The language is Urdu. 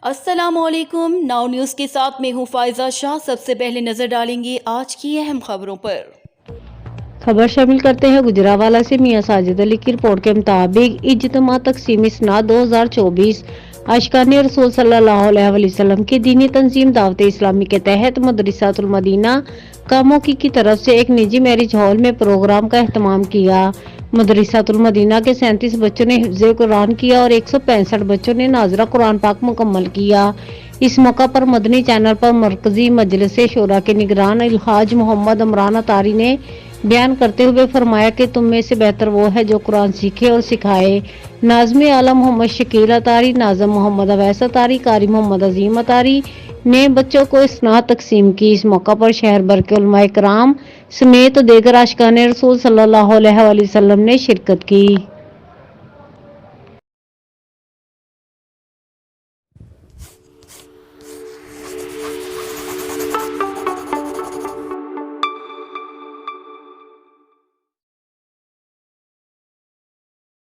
السلام علیکم، ناؤ نیوز کے ساتھ میں ہوں فائزہ شاہ۔ سب سے پہلے نظر ڈالیں گے آج کی اہم خبروں پر۔ خبر شامل کرتے ہیں گجرانوالہ سے۔ میاں ساجد علی کی رپورٹ کے مطابق اجتماع تقسیم اسناد 2024 عاشقان رسول صلی اللہ علیہ وسلم کی دینی تنظیم دعوت اسلامی کے تحت مدرسۃ المدینہ کاموکی کی طرف سے ایک نجی میرج ہال میں پروگرام کا اہتمام کیا۔ مدرسۃ المدینہ کے 37 بچوں نے حفظ قرآن کیا اور 165 بچوں نے ناظرہ قرآن پاک مکمل کیا۔ اس موقع پر مدنی چینل پر مرکزی مجلس شورا کے نگران الحاج محمد عمران اطاری نے بیان کرتے ہوئے فرمایا کہ تم میں سے بہتر وہ ہے جو قرآن سیکھے اور سکھائے۔ ناظم اعلیٰ محمد شکیل اطاری، ناظم محمد اویس اطاری، قاری محمد عظیم اطاری نے بچوں کو اسناد تقسیم کی۔ اس موقع پر شہر بھر کے علماء کرام سمیت دیگر عاشقان رسول صلی اللہ علیہ وسلم نے شرکت کی۔